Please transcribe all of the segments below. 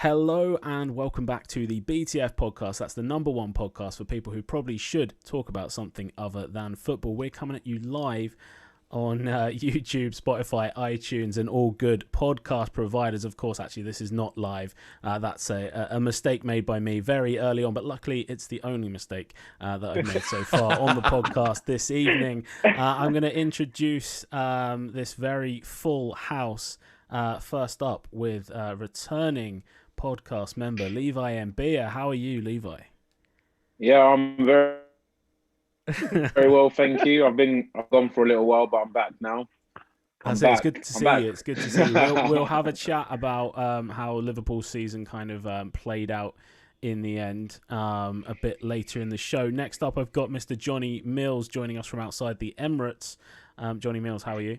Hello and welcome back to the BTF Podcast. That's the number one podcast for people who probably should talk about something other than football. We're coming at you live on YouTube, Spotify, iTunes, and all good podcast providers. Of course, actually, this is not live. That's a mistake made by me very early on, but luckily, it's the only mistake that I've made so far on the podcast this evening. I'm going to introduce this very full house. First up with returning podcast member Levi Mbia. How are you, Levi? Yeah, I'm very well, thank you. I've gone for a little while, but I'm back now. It's good to see you. It's good to see you. We'll have a chat about how Liverpool's season kind of played out in the end a bit later in the show. Next up, I've got Mr. Johnny Mills joining us from outside the Emirates. Johnny Mills, how are you?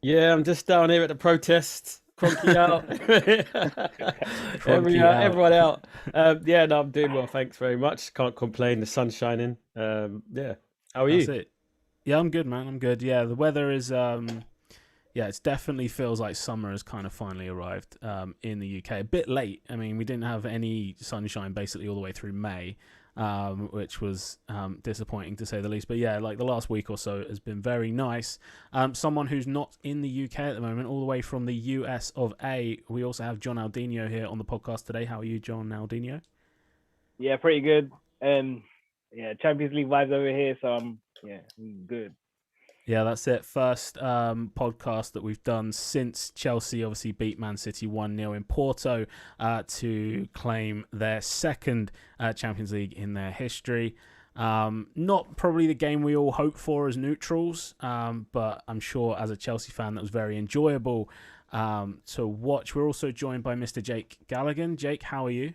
Yeah, I'm just down here at the protest. Cronky out. Everyone out. Yeah, no, I'm doing well. Thanks very much. Can't complain. The sun's shining. Yeah. How are you? That's it. Yeah, I'm good, man. I'm good. Yeah, the weather is... it definitely feels like summer has kind of finally arrived in the UK. A bit late. I mean, we didn't have any sunshine basically all the way through May, which was disappointing to say the least. But yeah, like the last week or so has been very nice. Someone who's not in the UK at the moment, all the way from the US of A, we also have Jonaldinho here on the podcast today. How are you, Jonaldinho? Yeah, pretty good. Champions League vibes over here, so I'm good. Yeah, that's it. First podcast that we've done since Chelsea obviously beat Man City 1-0 in Porto to claim their second Champions League in their history. Not probably the game we all hope for as neutrals, but I'm sure as a Chelsea fan that was very enjoyable to watch. We're also joined by Mr. Jake Galligan. Jake, how are you?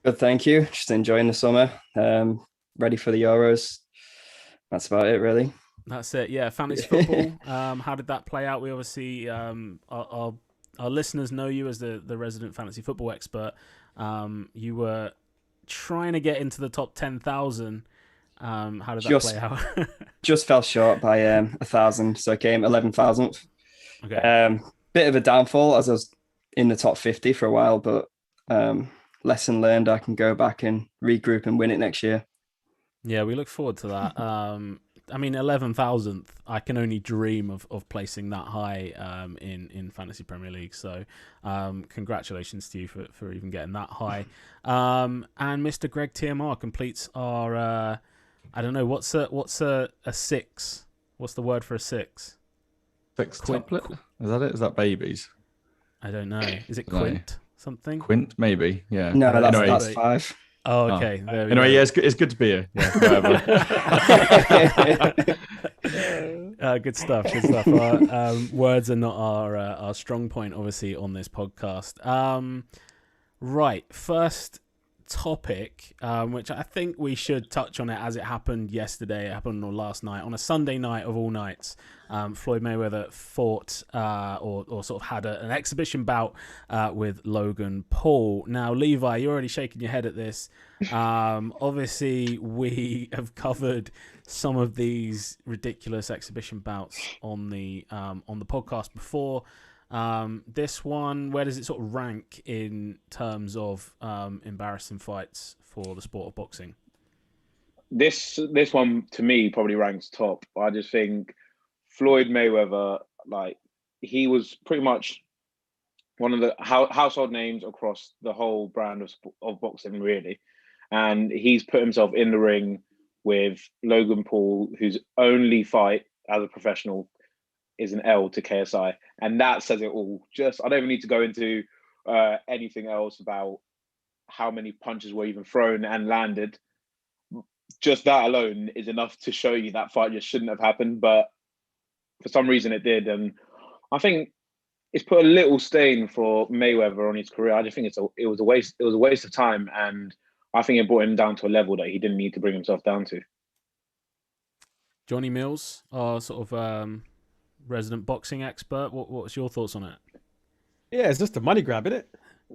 Good, thank you. Just enjoying the summer. Ready for the Euros. That's about it, really. That's it, yeah. Fantasy football. How did that play out? We obviously, our listeners know you as the resident fantasy football expert. You were trying to get into the top 10,000. How did that play out? Just fell short by 1,000, so I came 11,000th. Okay. Bit of a downfall as I was in the top 50 for a while, but lesson learned. I can go back and regroup and win it next year. Yeah, we look forward to that. I mean, 11,000th, I can only dream of placing that high in Fantasy Premier League. So congratulations to you for even getting that high. And Mr. GregTMR completes our, I don't know, what's a six? What's the word for a six? Sextuplet? Is that it? Is that babies? I don't know. Is it quint something? Quint, maybe, yeah. No, that's 5. Oh, okay. Oh. Anyway, yeah, it's good to be here. Yeah, good stuff. Good stuff. Words are not our strong point, obviously, on this podcast. Right, first topic, which I think we should touch on it as it happened yesterday. It happened on last night, on a Sunday night of all nights. Floyd Mayweather fought or sort of had an exhibition bout with Logan Paul. Now, Levi, you're already shaking your head at this. Obviously, we have covered some of these ridiculous exhibition bouts on the podcast before. This one, where does it sort of rank in terms of embarrassing fights for the sport of boxing? This one to me probably ranks top. I just think Floyd Mayweather, like, he was pretty much one of the household names across the whole brand of boxing, really. And he's put himself in the ring with Logan Paul, whose only fight as a professional is an L to KSI. And that says it all. Just, I don't even need to go into anything else about how many punches were even thrown and landed. Just that alone is enough to show you that fight just shouldn't have happened. But for some reason it did. And I think it's put a little stain for Mayweather on his career. I just think it was a waste. It was a waste of time. And I think it brought him down to a level that he didn't need to bring himself down to. Johnny Mills, our sort of resident boxing expert. What's your thoughts on it? Yeah, it's just a money grab, isn't it?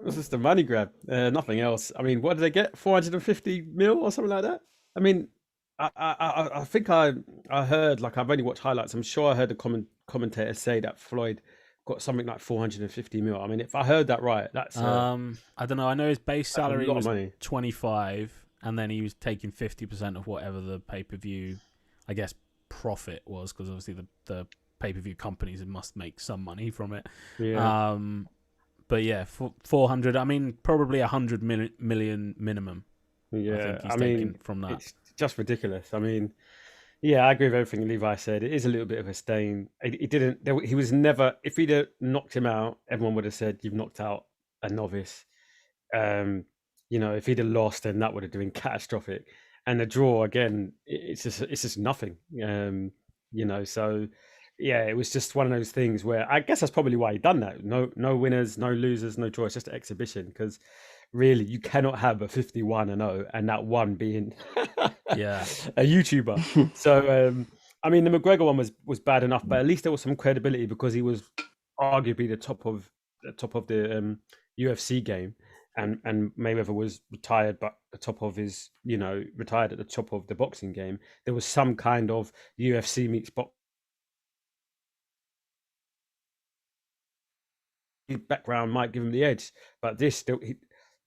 It's just a money grab, nothing else. I mean, what did they get? 450 mil or something like that? I mean, I think I heard, like, I've only watched highlights. I'm sure I heard the commentator say that Floyd got something like 450 mil. I mean, if I heard that right, that's I don't know. I know his base salary lot of was money. 25, and then he was taking 50% of whatever the pay-per-view, I guess, profit was, because obviously the pay-per-view companies must make some money from it. Yeah. But yeah, 400. I mean, probably 100 million minimum. Yeah, I think he's taken from that. It's just ridiculous. I mean, yeah, I agree with everything Levi said. It is a little bit of a stain. He was never. If he'd have knocked him out, everyone would have said you've knocked out a novice. If he'd have lost, then that would have been catastrophic. And the draw again, it's just nothing. So yeah, it was just one of those things where I guess that's probably why he done that. No winners, no losers, no draw. It's just an exhibition, because really you cannot have a 51-0 and that one being a YouTuber. So I mean, the McGregor one was bad enough, but at least there was some credibility because he was arguably the top of the UFC game, and Mayweather was retired, but the top of his retired at the top of the boxing game. There was some kind of UFC meets boxing background might give him the edge, but this still, this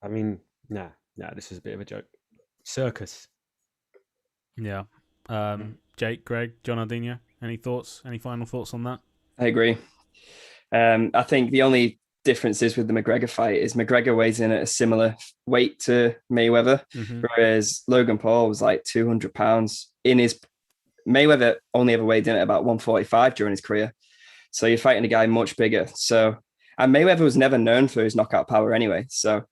is a bit of a joke. Circus. Yeah. Jake, Greg, Jonaldinho, any thoughts? Any final thoughts on that? I agree. I think the only difference is with the McGregor fight is McGregor weighs in at a similar weight to Mayweather, whereas Logan Paul was like 200 pounds. Mayweather only ever weighed in at about 145 during his career. So you're fighting a guy much bigger. And Mayweather was never known for his knockout power anyway. So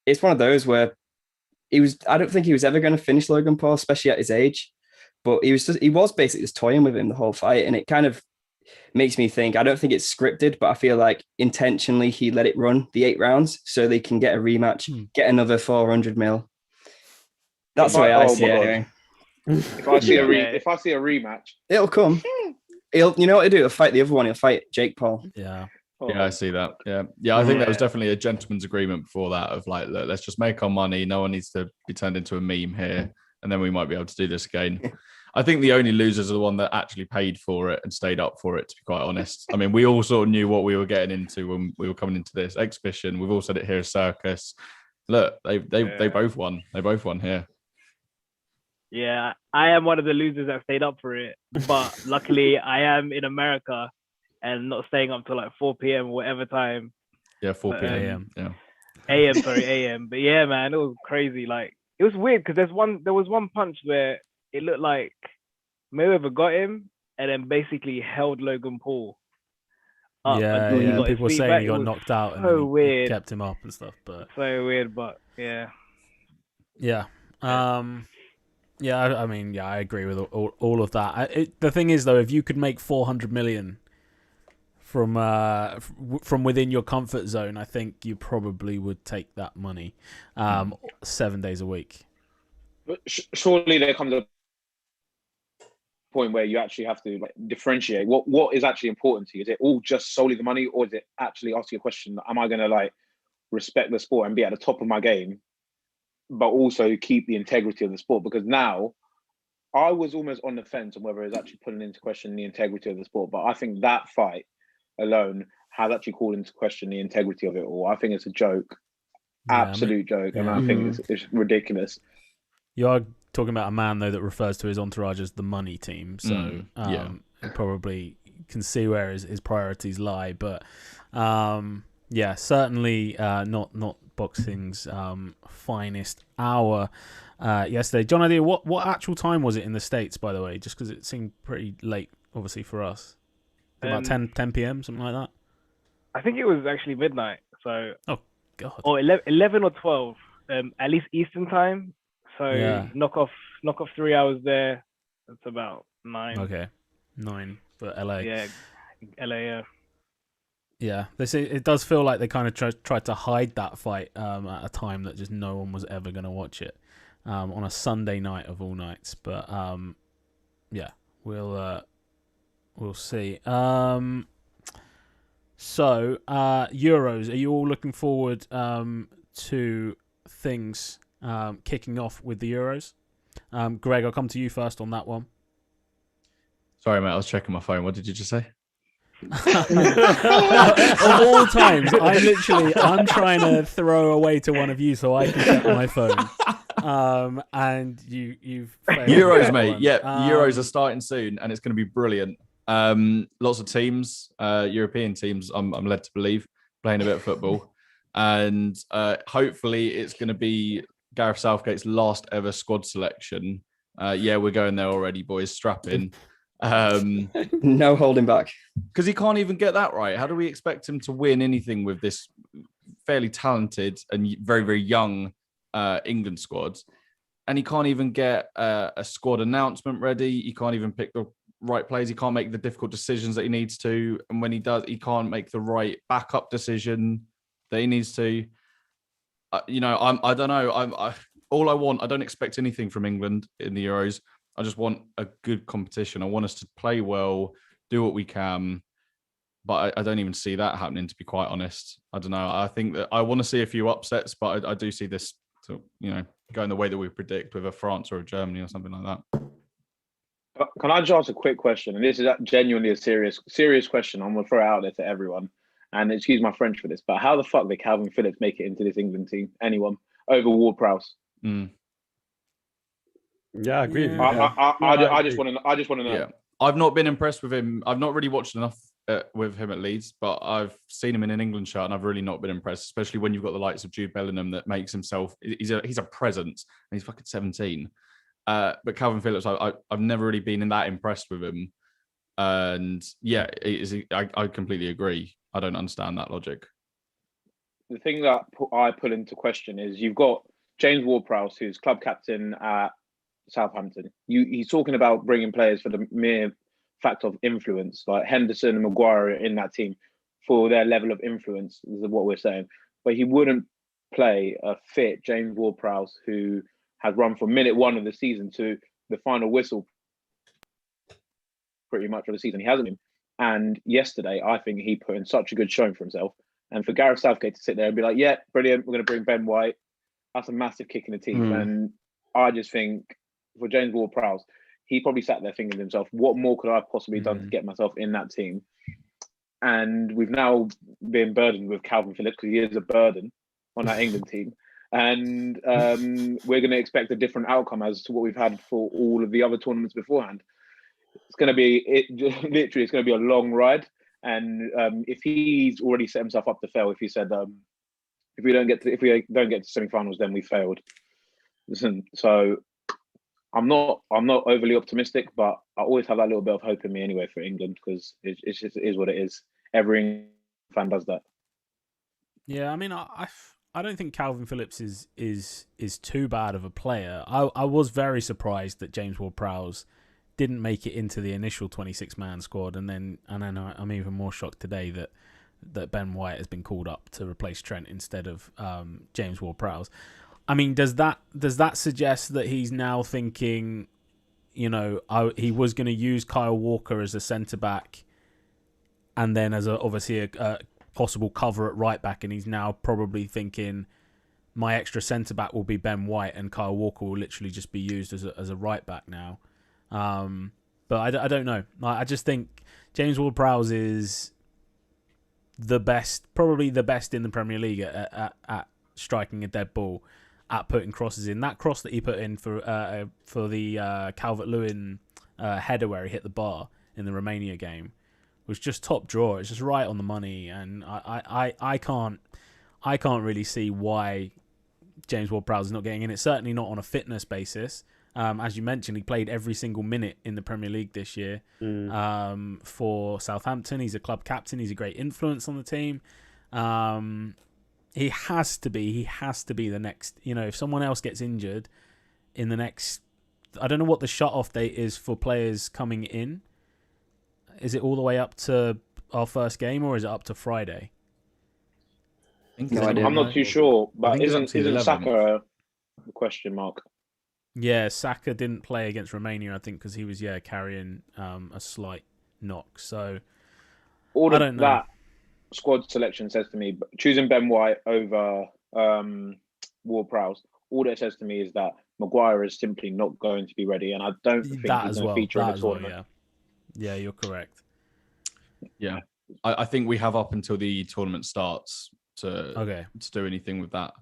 it's one of those where I don't think he was ever going to finish Logan Paul, especially at his age. But he was basically just toying with him the whole fight. And it kind of makes me think, I don't think it's scripted, but I feel like intentionally he let it run the 8 rounds so they can get a rematch, get another 400 mil. That's the way I see it anyway. If I see a rematch, it'll come. You know what to do? He'll fight the other one. He'll fight Jake Paul. Yeah. Yeah, I see that. Yeah. I think there was definitely a gentleman's agreement before that of like, look, let's just make our money. No one needs to be turned into a meme here, and then we might be able to do this again. I think the only losers are the one that actually paid for it and stayed up for it, to be quite honest. I mean, we all sort of knew what we were getting into when we were coming into this exhibition. We've all said it here, circus. Look, they both won. They both won here. Yeah, I am one of the losers that stayed up for it, but luckily I am in America and not staying up till like 4 p.m. whatever time. Yeah, 4 p.m. Yeah. AM. But yeah, man, it was crazy. Like, it was weird because there was one punch where it looked like Mayweather got him and then basically held Logan Paul up. Yeah. People were saying he got knocked out and so weird. Kept him up and stuff. But so weird, but yeah. Yeah. I mean, I agree with all of that. The thing is, though, if you could make 400 million from within your comfort zone, I think you probably would take that money 7 days a week. But surely there comes a point where you actually have to differentiate what is actually important to you. Is it all just solely the money, or is it actually asking a question, am I going to respect the sport and be at the top of my game, but also keep the integrity of the sport? Because now I was almost on the fence on whether it's actually putting into question the integrity of the sport. But I think that fight alone has actually called into question the integrity of it all. I think it's a joke, absolute joke. And I think it's ridiculous. You are talking about a man, though, that refers to his entourage as the money team. So you probably can see where his priorities lie. But certainly not boxing's finest hour yesterday. Jonaldinho, what actual time was it in the States, by the way? Just because it seemed pretty late, obviously, for us. About 10 p.m., something like that? I think it was actually midnight. So oh, God. Or 11 or 12, at least Eastern time. So knock off 3 hours there. That's about 9. Okay, 9 for LA. Yeah, LA, yeah. Yeah, they say it does feel like they kind of tried to hide that fight at a time that just no one was ever going to watch it on a Sunday night of all nights. But we'll see. So Euros, are you all looking forward to things kicking off with the Euros? Greg, I'll come to you first on that one. Sorry, mate, I was checking my phone. What did you just say? Of all times, I'm trying to throw away to one of you so I can check my phone. And you've failed. Euros, mate. Yeah, Euros are starting soon, and it's going to be brilliant. Lots of teams, European teams, I'm led to believe, playing a bit of football, and hopefully it's going to be Gareth Southgate's last ever squad selection. Yeah, we're going there already, boys. Strap in. No holding back. Because he can't even get that right. How do we expect him to win anything with this fairly talented and very, very young England squad? And he can't even get a squad announcement ready. He can't even pick the right players. He can't make the difficult decisions that he needs to. And when he does, he can't make the right backup decision that he needs to. I don't know. All I want, I don't expect anything from England in the Euros. I just want a good competition. I want us to play well, do what we can. But I don't even see that happening, to be quite honest. I don't know. I think that I want to see a few upsets, but I do see this going the way that we predict with a France or a Germany or something like that. Can I just ask a quick question? And this is genuinely a serious question. I'm going to throw it out there to everyone. And excuse my French for this, but how the fuck did Calvin Phillips make it into this England team? Anyone? Over Ward-Prowse? Yeah, I agree. Yeah. I just want to know. Yeah. I've not been impressed with him. I've not really watched enough with him at Leeds, but I've seen him in an England shirt and I've really not been impressed, especially when you've got the likes of Jude Bellingham that makes himself, he's a presence and he's fucking 17. But Calvin Phillips, I've never really been that impressed with him. And yeah, I completely agree. I don't understand that logic. The thing that I put into question is you've got James Ward-Prowse, who's club captain at Southampton. He's talking about bringing players for the mere fact of influence, like Henderson and Maguire in that team for their level of influence, is what we're saying. But he wouldn't play a fit James Ward-Prowse, who has run from minute one of the season to the final whistle pretty much of the season. He hasn't been. And yesterday, I think he put in such a good showing for himself. And for Gareth Southgate to sit there and be like, yeah, brilliant, we're going to bring Ben White. That's a massive kick in the teeth. And I just think for James Ward-Prowse, he probably sat there thinking to himself, what more could I have possibly done to get myself in that team? And we've now been burdened with Calvin Phillips because he is a burden on that England team. And we're going to expect a different outcome as to what we've had for all of the other tournaments beforehand. It's going to be literally it's going to be a long ride. And if he's already set himself up to fail, if he said if we don't get to semi-finals, then we failed. Listen, so I'm not overly optimistic, but I always have that little bit of hope in me anyway for England because it is what it is. Every fan does that. Yeah, I mean, I don't think Calvin Phillips is too bad of a player. I was very surprised that James Ward-Prowse didn't make it into the initial 26-man squad, and then I'm even more shocked today that Ben White has been called up to replace Trent instead of James Ward-Prowse. I mean, does that suggest that he's now thinking, he was going to use Kyle Walker as a centre back, and then as obviously a possible cover at right back, and he's now probably thinking my extra centre back will be Ben White, and Kyle Walker will literally just be used as a right back now. But I don't know. I just think James Ward-Prowse is probably the best in the Premier League at striking a dead ball, at putting crosses in. That cross that he put in for the Calvert-Lewin header where he hit the bar in the Romania game was just top drawer. It's just right on the money, and I can't really see why James Ward-Prowse is not getting in. It's certainly not on a fitness basis. As you mentioned, he played every single minute in the Premier League this year for Southampton. He's a club captain. He's a great influence on the team. He has to be the next. If someone else gets injured in the next, I don't know what the shut-off date is for players coming in. Is it all the way up to our first game, or is it up to Friday? No idea. I'm not too sure, but isn't Saka Saka a question mark? Yeah, Saka didn't play against Romania, I think, because he was carrying a slight knock. So All I of don't know. that squad selection says to me, choosing Ben White over Ward-Prowse, all that says to me is that Maguire is simply not going to be ready, and I don't think that he's as going well. to feature in That the as well, tournament. yeah, you're correct. Yeah, I think we have up until the tournament starts to do anything with that.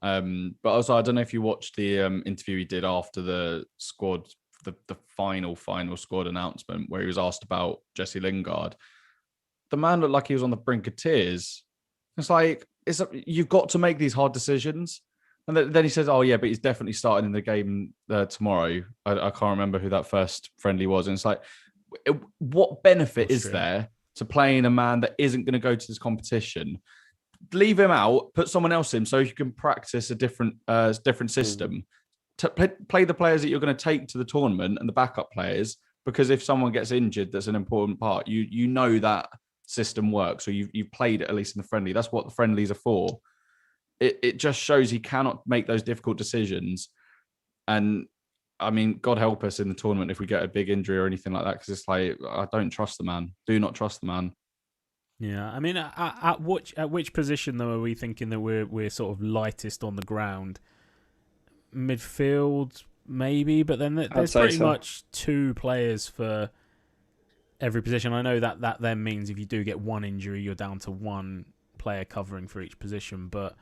But also, I don't know if you watched the interview he did after the squad, the final squad announcement, where he was asked about Jesse Lingard. The man looked like he was on the brink of tears. It's like, you've got to make these hard decisions. And then he says, oh, yeah, but he's definitely starting in the game tomorrow. I can't remember who that first friendly was. And it's like, what benefit is there to playing a man that isn't going to go to this competition? Leave him out, put someone else in so you can practice a different system. Play the players that you're going to take to the tournament and the backup players, because if someone gets injured, that's an important part. You know that system works, or you've played it at least in the friendly. That's what the friendlies are for. It just shows he cannot make those difficult decisions. And I mean, God help us in the tournament if we get a big injury or anything like that, because it's like, I don't trust the man. Do not trust the man. Yeah, I mean, at which position though are we thinking that we're sort of lightest on the ground? Midfield, maybe, but then there's pretty much 2 players for every position. I know that then means if you do get one injury, you're down to 1 player covering for each position. But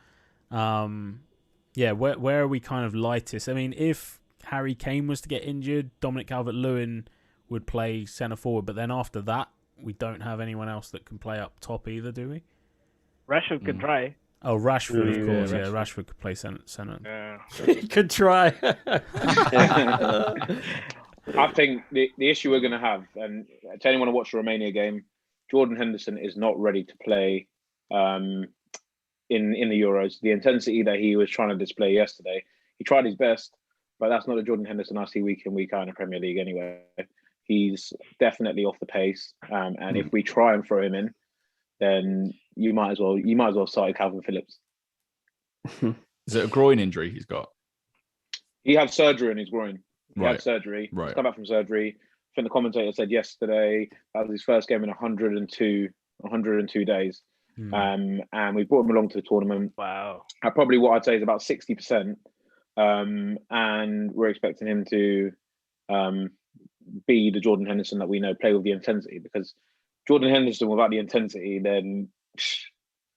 where are we kind of lightest? I mean, if Harry Kane was to get injured, Dominic Calvert-Lewin would play centre forward, but then after that, we don't have anyone else that can play up top either, do we? Rashford could try. Oh, Rashford, of course. Yeah, Rashford could play centre. Yeah. He could try. I think the issue we're going to have, and to anyone who watched the Romania game, Jordan Henderson is not ready to play in the Euros. The intensity that he was trying to display yesterday, he tried his best, but that's not the Jordan Henderson I see week in, week out in the Premier League anyway. He's definitely off the pace, and if we try and throw him in, then you might as well start Calvin Phillips. Is it a groin injury he's got? He had surgery in his groin. He Right. had surgery. Right. He's come back from surgery. I think the commentator said yesterday that was his first game in 102 days. And we brought him along to the tournament. Wow. Probably what I'd say is about 60%. And we're expecting him to be the Jordan Henderson that we know, play with the intensity, because Jordan Henderson without the intensity, then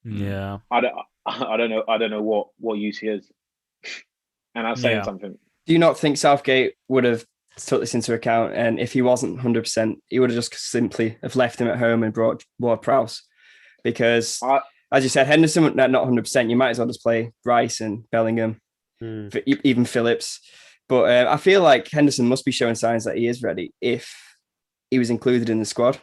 Yeah, I don't know what use he is. And that's saying something. Do you not think Southgate would have took this into account, and if he wasn't 100%, he would have just simply have left him at home and brought Ward-Prowse? Because as you said, Henderson not 100%. You might as well just play Rice and Bellingham, even Phillips. But I feel like Henderson must be showing signs that he is ready if he was included in the squad.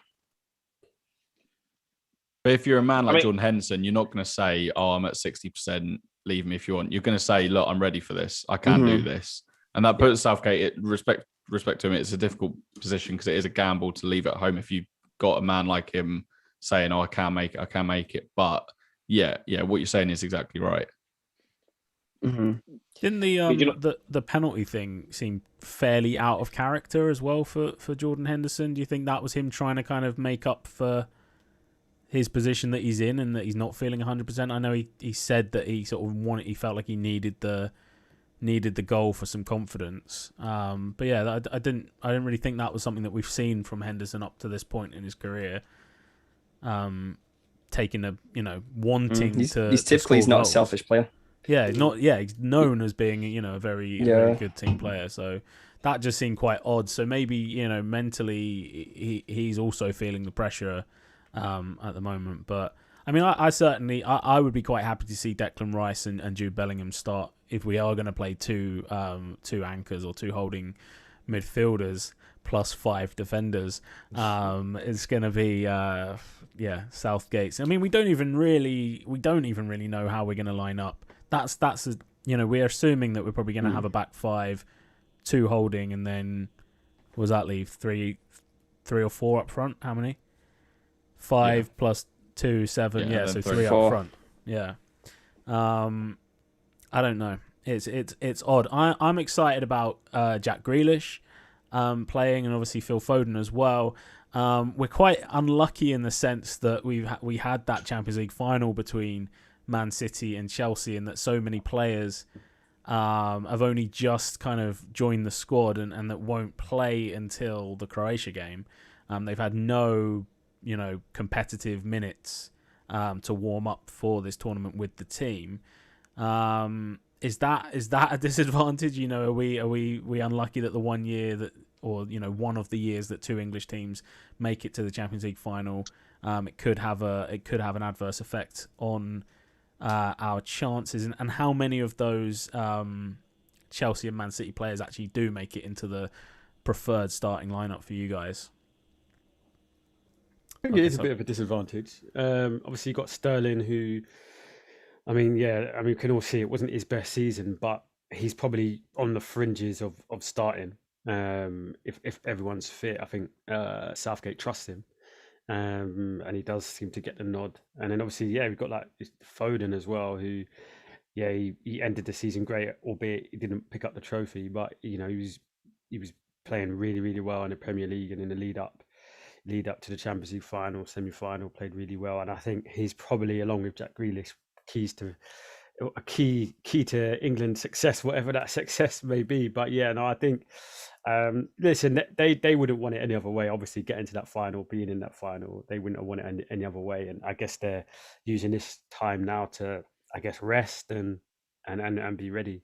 But if you're a man like Jordan Henderson, you're not going to say, oh, I'm at 60%, leave me if you want. You're going to say, look, I'm ready for this. I can do this. And that puts Southgate, respect to him, it's a difficult position because it is a gamble to leave at home if you've got a man like him saying, oh, I can make it. But yeah, what you're saying is exactly right. Mm-hmm. Didn't the penalty thing seem fairly out of character as well for Jordan Henderson? Do you think that was him trying to kind of make up for his position that he's in and that he's not feeling 100%? I know he said that he sort of he felt like he needed the goal for some confidence. But yeah, I didn't really think that was something that we've seen from Henderson up to this point in his career. Taking wanting to. He's typically he's not a selfish player. Yeah, he's known as being a very good team player. So that just seemed quite odd. So maybe mentally he's also feeling the pressure at the moment. But I mean, I certainly would be quite happy to see Declan Rice and Jude Bellingham start if we are going to play two anchors or 2 holding midfielders plus 5 defenders. It's going to be Southgate's. I mean, we don't even really know how we're going to line up. That's we're assuming that we're probably going to have a back 5, 2 holding, and then what does that leave? 3 or 4 up front. How many? 5 plus 2, 7. So 3 up front. Yeah. I don't know. It's odd. I'm excited about Jack Grealish playing, and obviously Phil Foden as well. We're quite unlucky in the sense that we had that Champions League final between Man City and Chelsea, and that so many players have only just kind of joined the squad and that won't play until the Croatia game. They've had no competitive minutes to warm up for this tournament with the team. Is that a disadvantage? Are we unlucky that the 1 year that, or one of the years that two English teams make it to the Champions League final, it could have an adverse effect on our chances, and how many of those Chelsea and Man City players actually do make it into the preferred starting lineup for you guys? I think it is a bit of a disadvantage. Obviously, you got Sterling, who, we can all see it wasn't his best season, but he's probably on the fringes of starting. If everyone's fit, I think Southgate trusts him, and he does seem to get the nod. And then obviously, we've got like Foden as well, who, he ended the season great, albeit he didn't pick up the trophy, but he was playing really, really well in the Premier League, and in the lead up to the Champions League final, semi-final, played really well. And I think he's probably, along with Jack Grealish, key to England's success, whatever that success may be. But I think listen, they wouldn't want it any other way. Obviously, getting to that final, being in that final, they wouldn't have wanted it any other way. And I guess they're using this time now to, rest and be ready.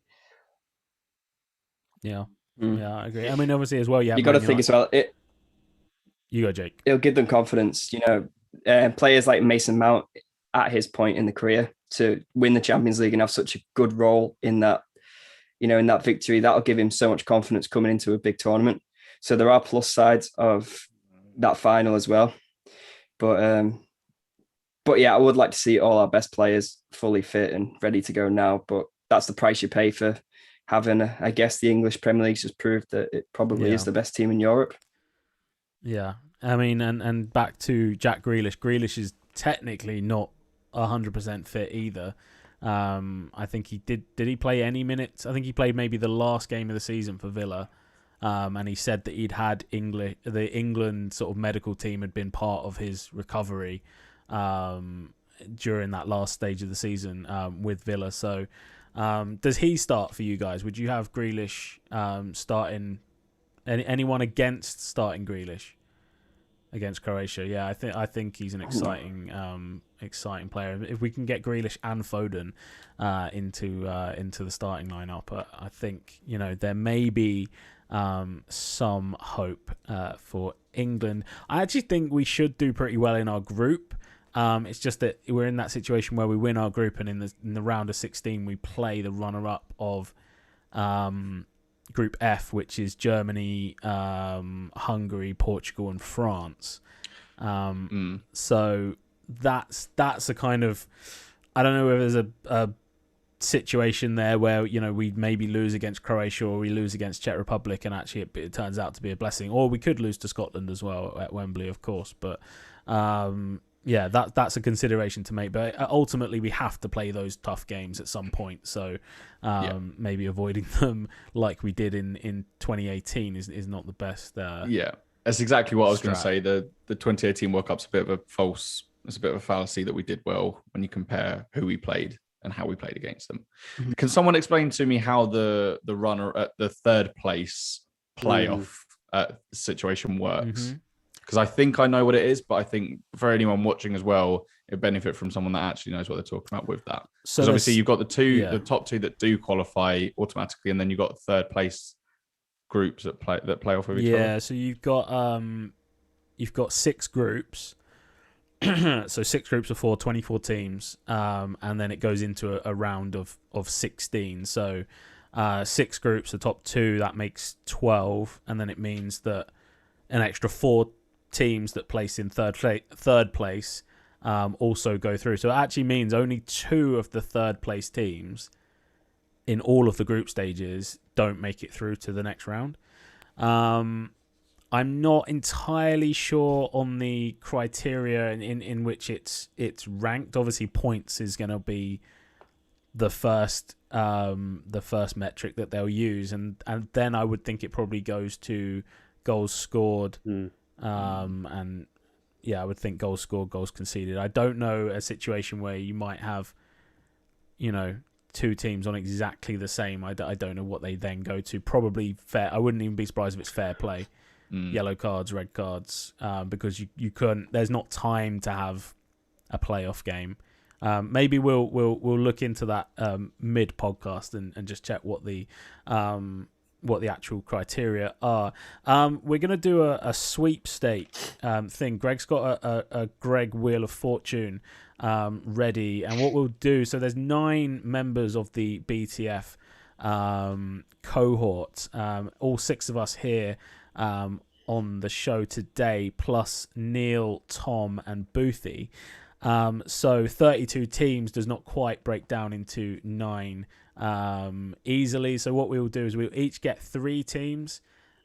Yeah, I agree. I mean, obviously as well, you got to think as well. You go, Jake. It'll give them confidence. Players like Mason Mount at his point in the career to win the Champions League and have such a good role in that, in that victory, that'll give him so much confidence coming into a big tournament. So there are plus sides of that final as well. But I would like to see all our best players fully fit and ready to go now. But that's the price you pay for having, I guess, the English Premier League's just proved that it probably is the best team in Europe. Yeah, I mean, and back to Jack Grealish. Grealish is technically not 100% fit either. I think he did he play any minutes? I think he played maybe the last game of the season for Villa. And he said that he'd had the England sort of medical team had been part of his recovery during that last stage of the season with Villa. So does he start for you guys? Would you have Grealish starting? Anyone against starting Grealish against Croatia? Yeah, I think he's an exciting player. If we can get Grealish and Foden into the starting lineup, I think there may be some hope for England. I actually think we should do pretty well in our group. It's just that we're in that situation where we win our group, and in the round of 16 we play the runner-up of Group F, which is Germany, Hungary, Portugal, and France. So that's a kind of, I don't know whether there's a situation there where we maybe lose against Croatia or we lose against Czech Republic, and actually it turns out to be a blessing, or we could lose to Scotland as well at Wembley, of course. But that's a consideration to make. But ultimately, we have to play those tough games at some point. So maybe avoiding them like we did in 2018 is not the best. That's exactly what I was going to say. The 2018 World Cup's a bit of a fallacy that we did well when you compare who we played and how we played against them. Mm-hmm. Can someone explain to me how the runner at the third place playoff situation works? Because I think I know what it is, but I think for anyone watching as well, it'd benefit from someone that actually knows what they're talking about with that. So obviously you've got the top two that do qualify automatically, and then you've got third place groups that play off of each other. Yeah, so you've got 6 groups. So 6 groups of 4, 24 teams, and then it goes into a round of 16. So 6 groups, the top 2, that makes 12, and then it means that an extra 4 teams that place in third place also go through. So it actually means only 2 of the third place teams in all of the group stages don't make it through to the next round. I'm not entirely sure on the criteria in which it's ranked. Obviously, points is going to be the first metric that they'll use, and then I would think it probably goes to goals scored, and I would think goals scored, goals conceded. I don't know a situation where you might have, 2 teams on exactly the same. I don't know what they then go to. Probably fair. I wouldn't even be surprised if it's fair play. yellow cards, red cards, because you couldn't. There's not time to have a playoff game. Maybe we'll look into that mid podcast and just check what the actual criteria are. We're gonna do a sweepstake thing. Greg's got a Greg Wheel of Fortune ready, and what we'll do. So there's 9 members of the BTF cohort. All 6 of us here on the show today, plus Neil, Tom, and Boothie. So 32 teams does not quite break down into 9 easily. So what we will do is we'll each get 3 teams,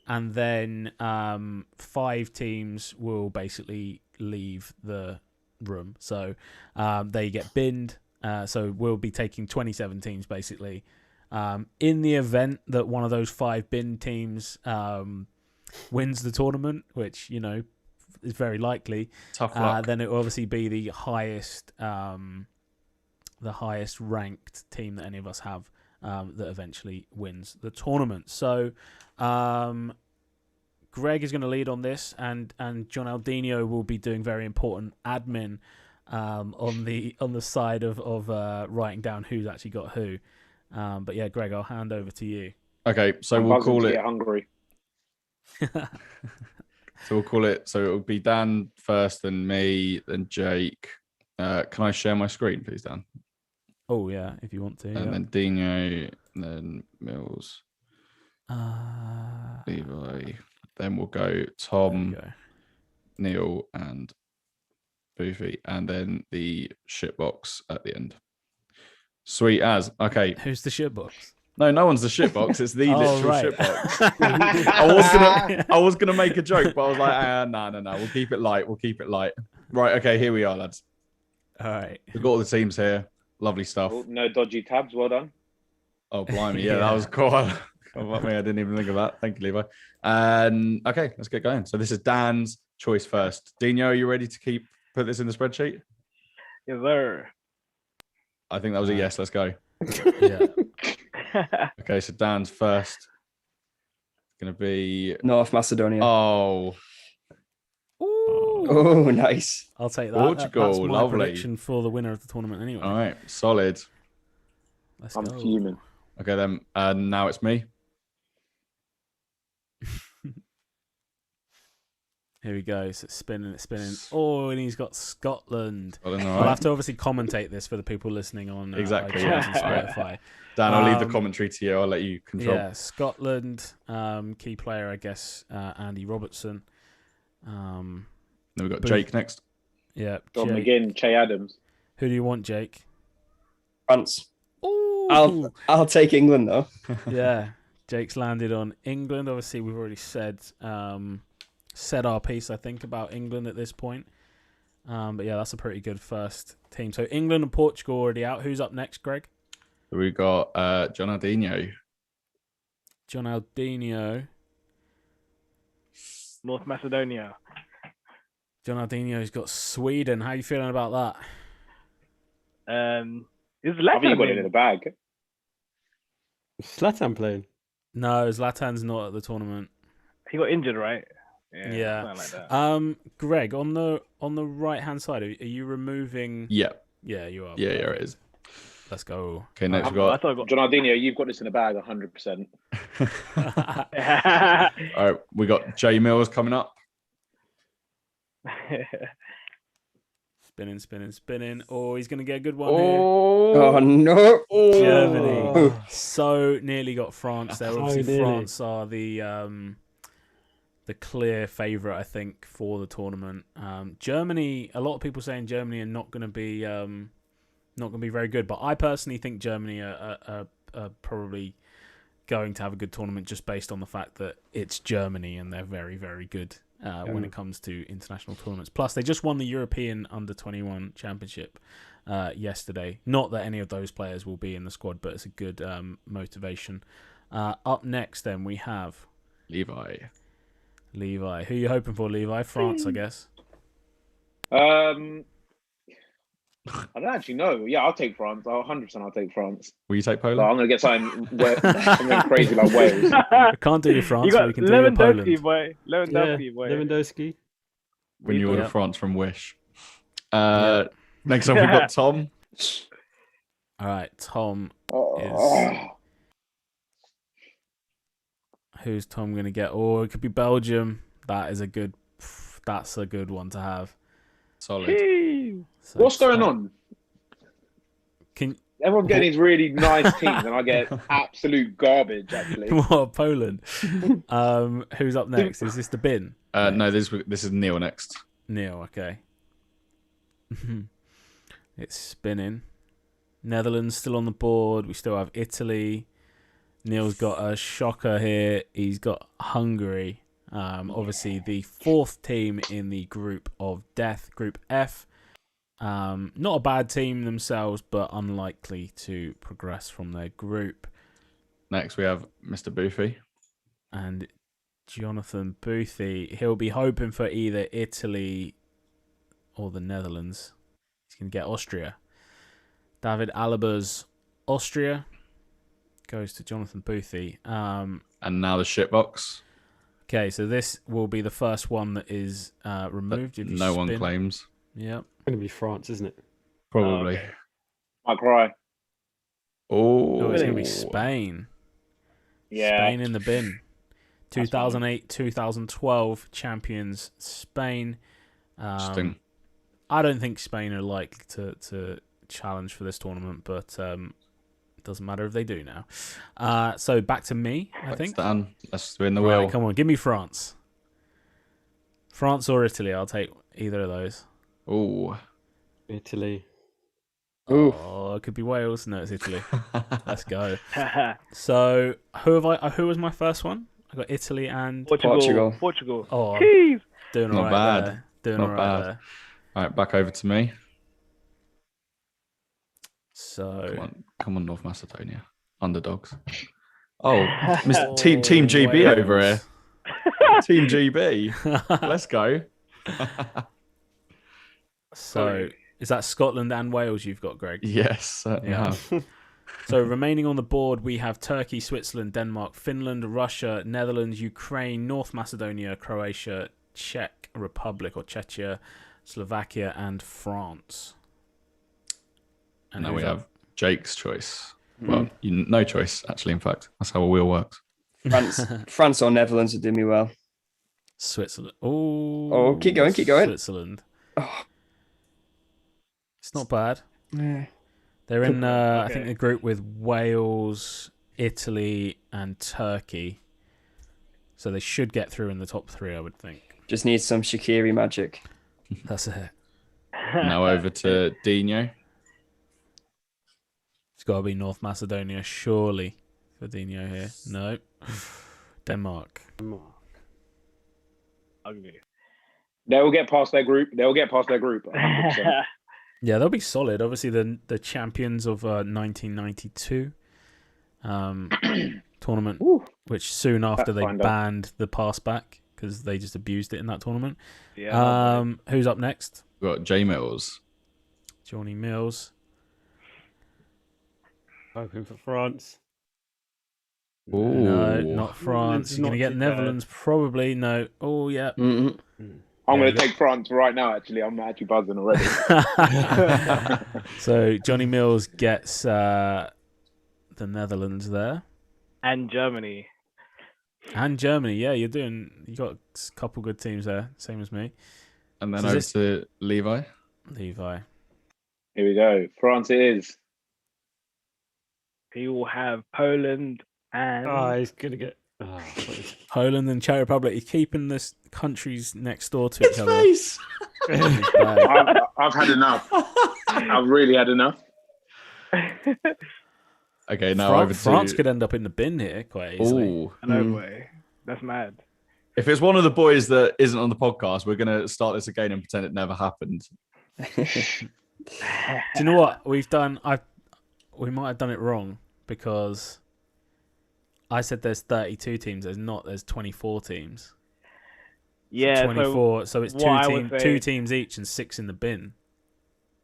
and then 5 teams will basically leave the room. So they get binned. So we'll be taking 27 teams basically. In the event that one of those 5 bin teams wins the tournament, which is very likely. Tough luck. Then it will obviously be the highest ranked team that any of us have that eventually wins the tournament. So Greg is going to lead on this, and Jonaldinho will be doing very important admin on the side of writing down who's actually got who. But yeah, Greg, I'll hand over to you. Okay, so we'll call it. Hungry. So we'll call it. So it'll be Dan first, then me, then Jake. Can I share my screen, please, Dan? Oh yeah, if you want to. And then Dino, then Mills, Levi. Then we'll go Tom, Neil, and Boofy, and then the shitbox at the end. Sweet as. Okay. Who's the shitbox? No one's the shitbox. It's the literal right. shitbox. I was gonna make a joke, but I was like, no. We'll keep it light. Right. Okay. Here we are, lads. All right. We've got all the teams here. Lovely stuff. Oh, no dodgy tabs. Well done. Oh, blimey. Yeah, that was cool. I didn't even think of that. Thank you, Levi. And okay, let's get going. So this is Dan's choice first. Dino, are you ready to put this in the spreadsheet? Yes, sir. I think that was a yes. Let's go. Yeah. Okay, so Dan's first. It's going to be North Macedonia. Oh, Nice. I'll take that. Portugal, That's my lovely. prediction for the winner of the tournament anyway. all right. Solid. Let's I'm go. fuming. Okay, then. Now it's me. Here we go. So it's spinning. Oh, and he's got Scotland. All right. I'll have to obviously commentate this for the people listening on Exactly, iTunes and yeah. Spotify. Dan, I'll leave the commentary to you. I'll let you control. Yeah, Scotland. Key player, I guess, Andy Robertson. Then we've got Jake next. Yeah. John Jake. McGinn, Che Adams. Who do you want, Jake? France. Ooh. I'll take England though. Yeah. Jake's landed on England. Obviously, we've already said our piece, I think, about England at this point. But yeah, that's a pretty good first team. So England and Portugal already out. Who's up next, Greg? We've got Jonaldinho. Jonaldinho. North Macedonia. Jonaldinho's got Sweden. How are you feeling about that? Is I think you got it in Zlatan the bag. Zlatan playing. No, Zlatan's not at the tournament. He got injured, right? Yeah. Something like that. Greg, on the right hand side, are you removing? Yeah. Yeah, you are. Yeah, it is. Let's go. Okay, next we've I got. thought I got. Jonaldinho, you've got this in the bag 100%. All right, we got J Mills coming up. Spinning. Oh, he's gonna get a good one here. Oh no! Germany. So nearly got France there. Obviously, nearly. France are the clear favourite, I think, for the tournament. Germany. A lot of people saying Germany are not going to be very good, but I personally think Germany are probably going to have a good tournament just based on the fact that it's Germany and they're very, very good when it comes to international tournaments. Plus, they just won the European Under-21 Championship yesterday. Not that any of those players will be in the squad, but it's a good motivation. Up next, then, we have Levi. Who are you hoping for, Levi? France, I guess. I don't actually know. Yeah, I'll take France. 100% I'll take France. Will you take But Poland? I'm going to get something crazy like Wales. I can't do your France, You but got we can do your Poland. Lewandowski, boy. Lewandowski, boy. Lewandowski. When you order Yep. France from Wish. Next up, we've got Tom. All right, Tom. Oh. Who's Tom going to get? Or it could be Belgium. That's a good one to have. Solid. Jeez. So What's going Tom- on? Everyone's getting these really nice teams, and I get absolute garbage, actually. What, Poland? Who's up next? Is this the bin? No, this is Neil next. Neil, okay. It's spinning. Netherlands still on the board. We still have Italy. Neil's got a shocker here. He's got Hungary. Obviously, the fourth team in the group of death, Group F. Not a bad team themselves, but unlikely to progress from their group. Next, we have Mr. Boofy. And Jonathan Boothie, he'll be hoping for either Italy or the Netherlands. He's going to get Austria. David Alaba's Austria goes to Jonathan Boothie. And now the shitbox. Okay, so this will be the first one that is removed. If you No one spin. claims. Yep. It's going to be France, isn't it? Probably. Okay. I cry. Oh, it's going to be Spain. Yeah. Spain in the bin. 2008, 2012 champions Spain. Interesting. I don't think Spain are likely to challenge for this tournament, but it doesn't matter if they do now. So back to me, I think. Dan, let's spin the Right, wheel. come on, give me France. France or Italy, I'll take either of those. Oh. Italy. Oh, it could be Wales. No, it's Italy. Let's go. So who was my first one? I got Italy and Portugal. Oh, Jeez. doing Not all right bad. there. Doing Not all right bad. there. All right, back over to me. So Come on, North Macedonia. Underdogs. Oh, Team GB Wales. over here. Team GB. Let's go. So is that Scotland and Wales you've got, Greg? Yes, certainly Yeah. have. So remaining on the board, we have Turkey, Switzerland, Denmark, Finland, Russia, Netherlands, Ukraine, North Macedonia, Croatia, Czech Republic or Czechia, Slovakia, and France. And now who's we up? have Jake's choice. Well, no choice, actually, in fact. That's how a wheel works. France or Netherlands would do me well. Switzerland. Ooh, Oh, keep going. Switzerland. Oh. It's not bad. Yeah. They're in, I Okay. think, the group with Wales, Italy, and Turkey. So they should get through in the top three, I would think. Just need some Shaqiri magic. That's it. Now over to Dino. It's got to be North Macedonia, surely, for Dino here. No. Denmark. Ugly. They will get past their group. 100%. Yeah, they'll be solid. Obviously, the champions of 1992 tournament, which soon after they Pathfinder. banned the pass back because they just abused it in that tournament. Yeah. Who's up next? We've got J Mills. Johnny Mills. Hoping for France. Ooh. No, not France. Netherlands is You're going to not get too Netherlands, probably. No. Oh, yeah. Mm-mm. I'm Yeah, going to take France right now, actually. I'm actually buzzing already. So Johnny Mills gets the Netherlands there. And Germany. And Germany. Yeah, you got a couple good teams there, same as me. And then So over this- to Levi. Levi. Here we go. France it is. He will have Poland and Oh, he's going to get... Oh, what is- Poland and Czech Republic. He's keeping this countries next door to each other. face. It's bad. I've had enough. I've really had enough. Okay, now over to France could end up in the bin here quite easily. Ooh. no way. That's mad. If it's one of the boys that isn't on the podcast, we're going to start this again and pretend it never happened. Do you know what we've done? We might have done it wrong because I said there's 32 teams. There's 24 teams. Yeah. 24. So it's what I would two say- teams each and 6 in the bin.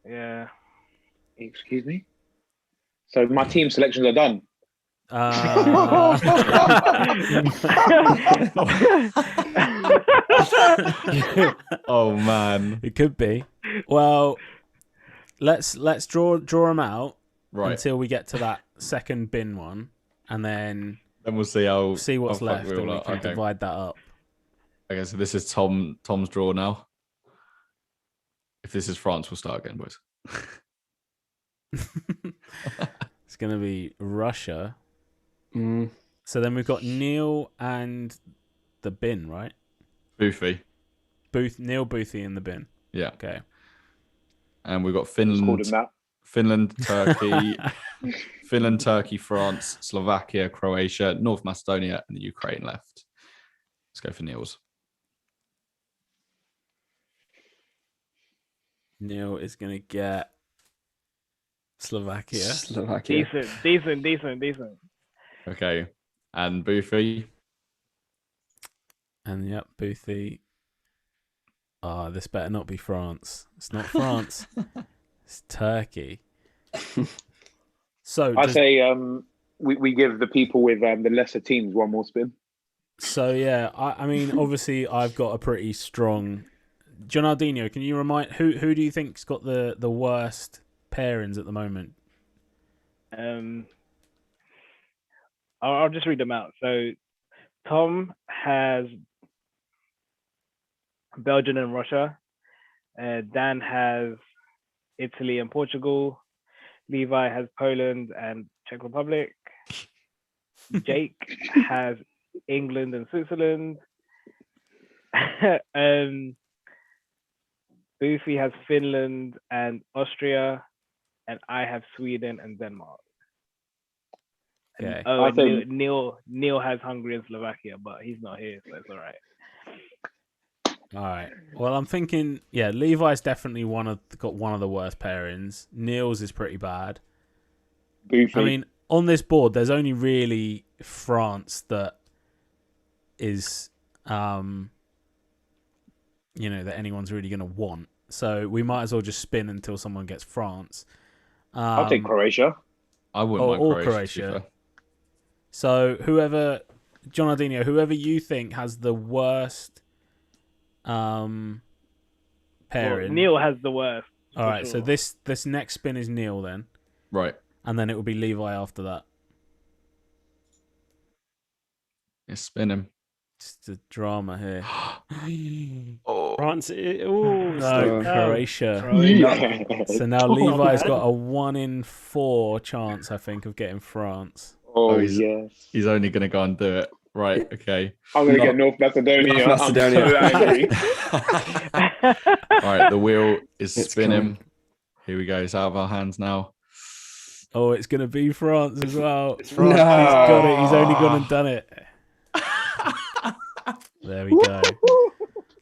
Yeah. Excuse me. So my team selections are done. Oh man. It could be. Well, let's draw them out until we get to that second bin one, and then we'll see what's left, and we can divide that up. Okay, so this is Tom's draw now. If this is France, we'll start again, boys. It's going to be Russia. Mm. So then we've got Neil and the bin, right? Boofy. Neil Boothie in the bin. Yeah. Okay. And we've got Finland, Turkey, Finland, Turkey, France, Slovakia, Croatia, North Macedonia, and the Ukraine left. Let's go for Neil's. Neil is going to get Slovakia. Decent. Okay. And Boofy? And yep, Boothie. Oh, this better not be France. It's not France. It's Turkey. So I say we give the people with the lesser teams one more spin. So yeah, I mean, obviously I've got a pretty strong. Jonaldinho, can you remind who do you think's got the worst pairings at the moment? I'll just read them out. So Tom has Belgium and Russia. Dan has Italy and Portugal. Levi has Poland and Czech Republic. Jake has England and Switzerland. Boofy has Finland and Austria, and I have Sweden and Denmark. Okay. Neil has Hungary and Slovakia, but he's not here, so it's all right. All right. Well, I'm thinking, yeah, Levi's definitely got one of the worst pairings. Neil's is pretty bad. Boofy. I mean, on this board, there's only really France that is, that anyone's really going to want. So we might as well just spin until someone gets France. I'll take Croatia. I wouldn't mind Croatia. So Jonaldinho, whoever you think has the worst pairing. Well, Neil has the worst. All right, sure. So this next spin is Neil then. Right. And then it will be Levi after that. Yeah, spin him. Just a drama here. France. Croatia. So now Levi's got a 1 in 4 chance, I think, of getting France. Yes. He's only going to go and do it. Right, okay. I'm going to get North Macedonia. North Macedonia. I'm so angry. All right, the wheel is spinning. Here we go. It's out of our hands now. Oh, it's going to be France as well. It's France. He's got it. He's only gone and done it. There we go.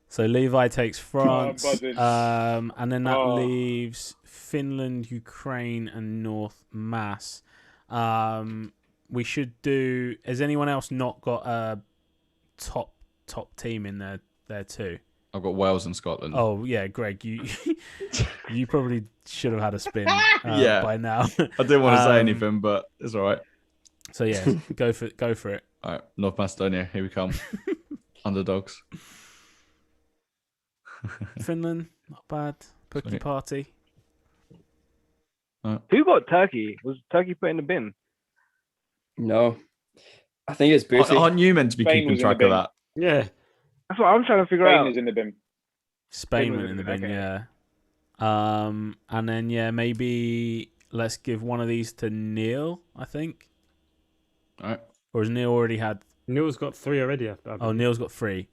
So Levi takes France, and then that leaves Finland, Ukraine, and North Mass. We should do. Has anyone else not got a top team in there too? I've got Wales and Scotland. Oh yeah, Greg, you probably should have had a spin by now. I didn't want to say anything, but it's all right. So yeah, go for it. All right, North Macedonia, here we come. Underdogs. Finland, not bad. Pookie party. Who got Turkey? Was Turkey put in the bin? No. I think it's Booty. Aren't you meant to be keeping track of that? Yeah. That's what I'm trying to figure out. Spain is in the bin. Spain went in the bin, okay. yeah. And then maybe let's give one of these to Neil, I think. All right. Or has Neil already had? Neil's got 3 already. Neil's got 3.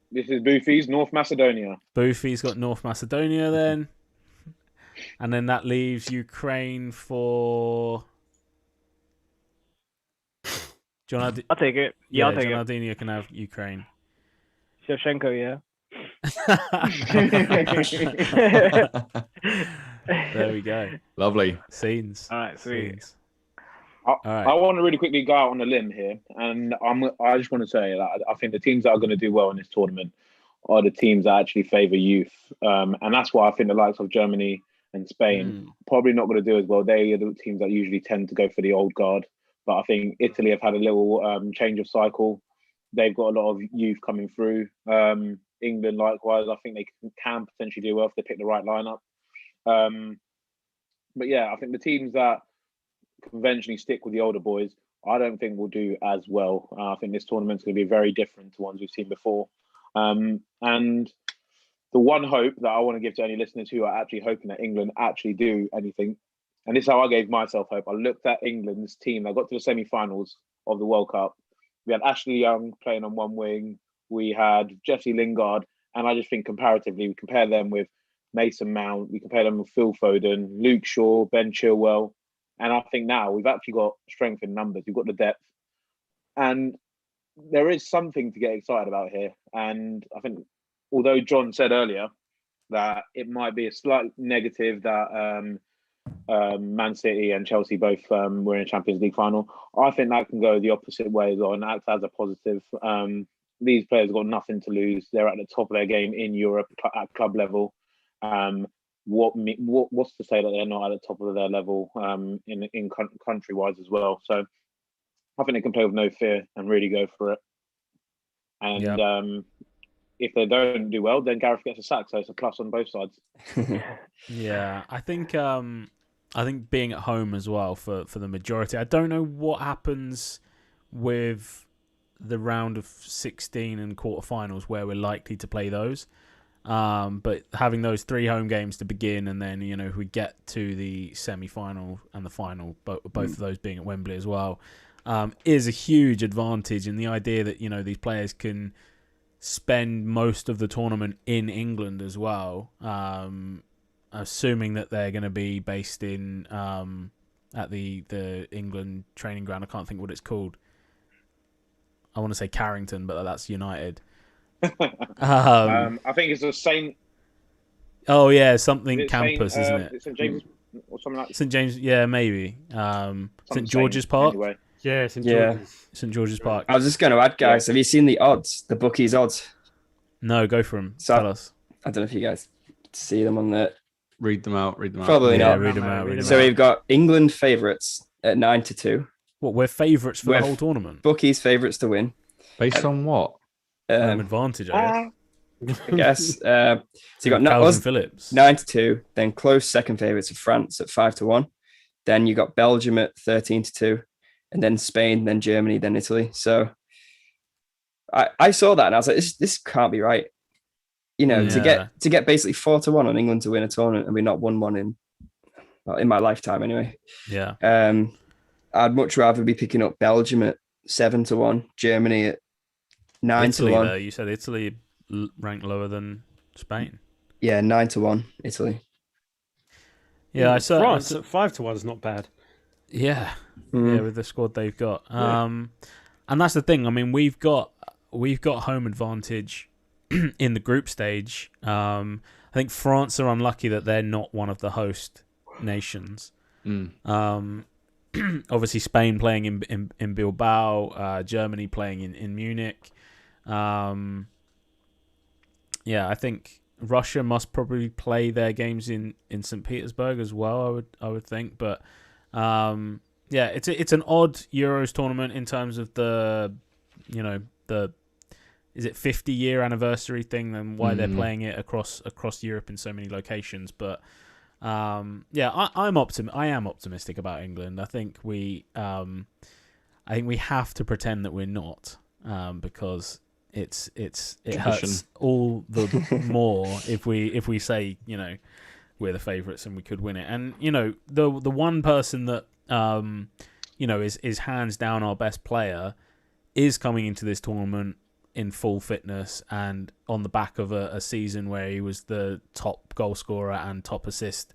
This is Boofy's North Macedonia. Boofy's got North Macedonia then. And then that leaves Ukraine for... I'll take it. Yeah, I'll take it. Jonaldinho can have Ukraine. Shevchenko, yeah. There we go. Lovely. Scenes. All right, sweet. Scenes. I want to really quickly go out on a limb here, and I just want to say that I think the teams that are going to do well in this tournament are the teams that actually favour youth, and that's why I think the likes of Germany and Spain probably not going to do as well. They are the teams that usually tend to go for the old guard. But I think Italy have had a little change of cycle. They've got a lot of youth coming through. England, likewise, I think they can potentially do well if they pick the right lineup. But yeah, I think the teams that conventionally stick with the older boys, I don't think will do as well. I think this tournament's going to be very different to ones we've seen before. And the one hope that I want to give to any listeners who are actually hoping that England actually do anything, and this is how I gave myself hope. I looked at England's team. I got to the semi-finals of the World Cup. We had Ashley Young playing on one wing. We had Jesse Lingard. And I just think comparatively, we compare them with Mason Mount. We compare them with Phil Foden, Luke Shaw, Ben Chilwell. And I think now we've actually got strength in numbers. We've got the depth. And there is something to get excited about here. And I think, although John said earlier that it might be a slight negative that Man City and Chelsea both were in a Champions League final, I think that can go the opposite way as well and act as a positive. These players have got nothing to lose. They're at the top of their game in Europe at club level. What's to say that they're not at the top of their level in country-wise as well? So I think they can play with no fear and really go for it. And if they don't do well, then Gareth gets a sack. So it's a plus on both sides. Yeah, I think being at home as well for the majority. I don't know what happens with the round of 16 and quarterfinals where we're likely to play those. But having those 3 home games to begin, and then if we get to the semi-final and the final, both of those being at Wembley as well, is a huge advantage. And the idea that these players can spend most of the tournament in England as well, assuming that they're going to be based in at the England training ground. I can't think what it's called. I want to say Carrington, but that's United. I think it's the same. Oh yeah, something campus, isn't it? St James or something like St James. Yeah, maybe. St George's Park. Anyway. Yeah, St George's. St George's Park. I was just going to add, guys. Have you seen the odds? The bookies odds. No, go for them. So, Tell us. I don't know if you guys see them on the. Read them out. Probably not. Read them out. So we've got England favourites at 9-2. What, we're favourites for the whole tournament? Bookies favourites to win. Based on what? Home advantage, I guess. So you got Calvin Phillips 9-2. Then close second favourites of France at 5-1. Then you got Belgium at 13-2, and then Spain, then Germany, then Italy. So I saw that and I was like, this can't be right. To get basically 4-1 on England to win a tournament, and we've not won one in my lifetime anyway. Yeah. I'd much rather be picking up Belgium at 7-1, Germany at 9-1. Italy, though, you said Italy ranked lower than Spain. Yeah, 9-1, Italy. Yeah, I saw France at 5-1 is not bad. Yeah, yeah, with the squad they've got. And that's the thing. I mean, we've got home advantage in the group stage. I think France are unlucky that they're not one of the host nations. Obviously, Spain playing in Bilbao, Germany playing in Munich. I think Russia must probably play their games in St. Petersburg as well. I would think, but it's an odd Euros tournament in terms of the is it 50-year anniversary thing and why they're playing it across Europe in so many locations. But I am optimistic about England. I think we have to pretend that we're not, because it hurts all the more if we say we're the favourites and we could win it. And the one person that is hands down our best player is coming into this tournament in full fitness and on the back of a season where he was the top goal scorer and top assist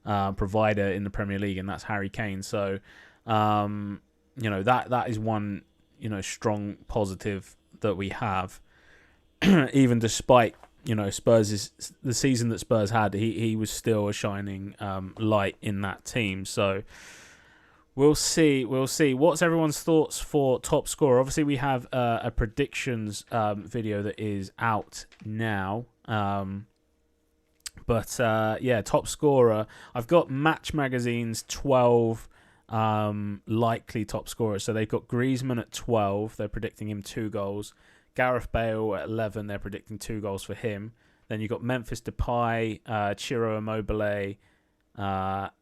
provider in the Premier League, and that's Harry Kane. So that is one strong positive that we have. Even despite Spurs' the season that Spurs had, he was still a shining light in that team. So we'll see. What's everyone's thoughts for top scorer? Obviously, we have a predictions video that is out now. But yeah, top scorer. I've got Match Magazine's 12 likely top scorers. So they've got Griezmann at 12. They're predicting him 2 goals. Gareth Bale at 11. They're predicting 2 goals for him. Then you've got Memphis Depay, Ciro Immobile,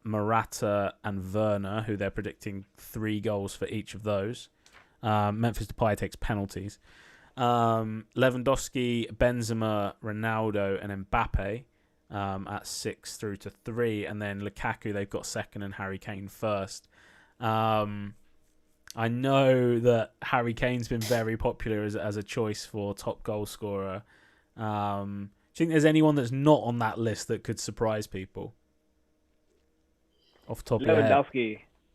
Morata and Werner, who they're predicting 3 goals for each of those. Memphis Depay takes penalties. Lewandowski, Benzema, Ronaldo and Mbappe at 6 through to 3. And then Lukaku, they've got second and Harry Kane first. I know that Harry Kane's been very popular as a choice for top goal scorer. Do you think there's anyone that's not on that list that could surprise people? Off the top of your head.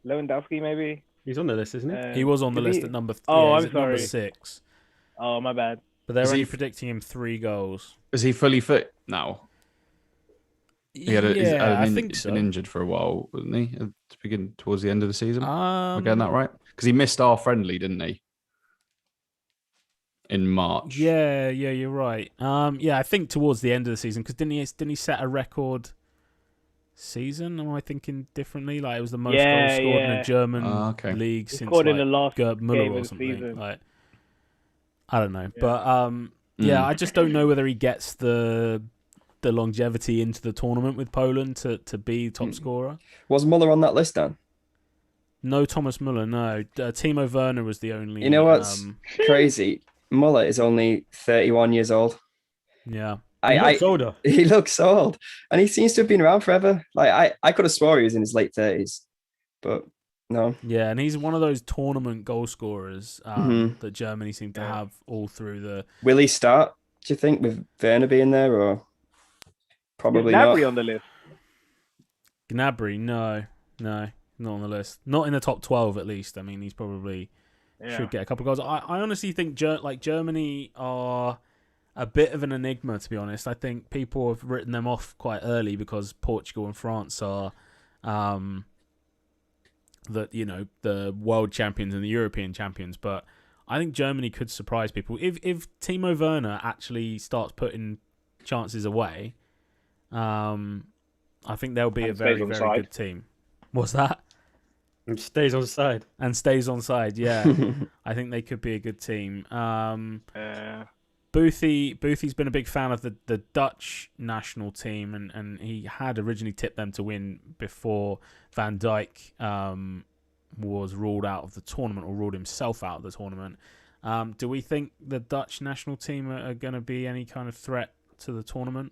Lewandowski, maybe. He's on the list, isn't he? He was on the list at number. I'm sorry, number 6. Oh, my bad. But they're only predicting him 3 goals. Is he fully fit now? I think so. He's been injured for a while, wasn't he? To begin towards the end of the season. Am I getting that right? Because he missed our friendly, didn't he? In March. Yeah, you're right. I think towards the end of the season, because didn't he set a record season? Am I thinking differently? Like it was the most goals scored in a German league since scored in the last Gerd Muller game or of the something. season. Like I don't know, but I just don't know whether he gets the longevity into the tournament with Poland to be top scorer. Was Muller on that list, Dan? No, Thomas Muller. No, Timo Werner was the only. You know what's crazy? Muller is only 31 years old. Yeah. He looks older. He looks old. And he seems to have been around forever. Like I could have swore he was in his late 30s. But no. Yeah, and he's one of those tournament goal scorers that Germany seem to have all through the... Will he start, do you think, with Werner being there, or probably not? Gnabry on the list? Gnabry, no, not on the list. Not in the top 12, at least. I mean, he's probably... should get a couple of goals. I honestly think Germany are a bit of an enigma, to be honest. I think people have written them off quite early because Portugal and France are the world champions and the European champions. But I think Germany could surprise people. If Timo Werner actually starts putting chances away, I think they'll be a very, very good team. What's that? And stays on side. Yeah. I think they could be a good team. Boothie's been a big fan of the Dutch national team, and he had originally tipped them to win before Van Dijk was ruled out of the tournament, or ruled himself out of the tournament. Do we think the Dutch national team are going to be any kind of threat to the tournament?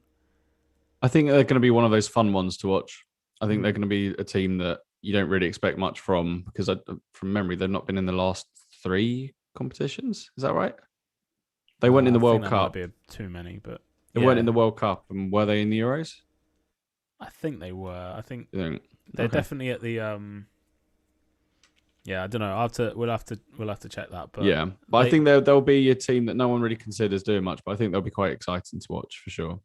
I think they're going to be one of those fun ones to watch. I think they're going to be a team that you don't really expect much from, because from memory, they've not been in the last 3 competitions. Is that right? They weren't in the World Cup. Might be too many, but they weren't in the World Cup. And were they in the Euros? I think they were. I think they're definitely at the. I don't know. We'll have to check that. But I think they'll be a team that no one really considers doing much, but I think they'll be quite exciting to watch for sure.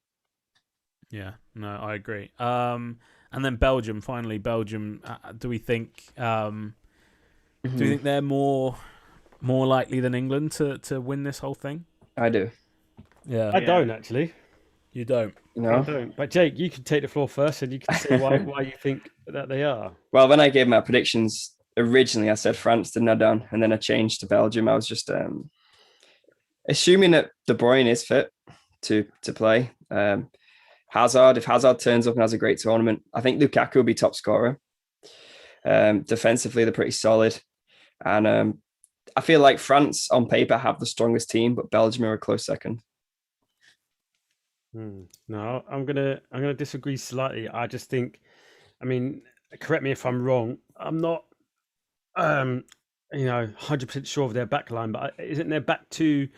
Yeah, no, I agree. And then Belgium, finally, do we think they're more likely than England to win this whole thing? I do. Yeah. I don't, actually. You don't? No. I don't. But Jake, you can take the floor first and you can say why you think that they are. Well, when I gave my predictions, originally I said France to nod down, and then I changed to Belgium. I was just assuming that De Bruyne is fit to play. Hazard, if Hazard turns up and has a great tournament, I think Lukaku will be top scorer. Defensively, they're pretty solid. And I feel like France, on paper, have the strongest team, but Belgium are a close second. No, I'm gonna disagree slightly. I just think, I mean, correct me if I'm wrong. I'm not, 100% sure of their back line, but isn't their back two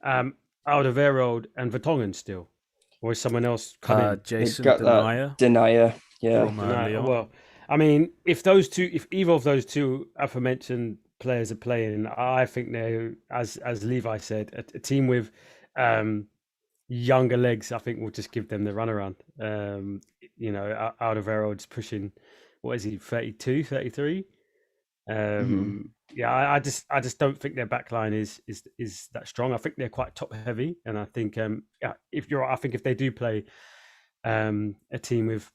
Alderweireld and Vertonghen still? Or is someone else coming? Jason Denayer. Denayer, yeah. Well, I mean, if either of those two aforementioned players are playing, I think they're, as Levi said, a team with younger legs. I think will just give them the runaround. Alderweireld's pushing, what is he, 32, 33? Yeah, I just don't think their backline is that strong. I think they're quite top heavy, and I think I think if they do play a team with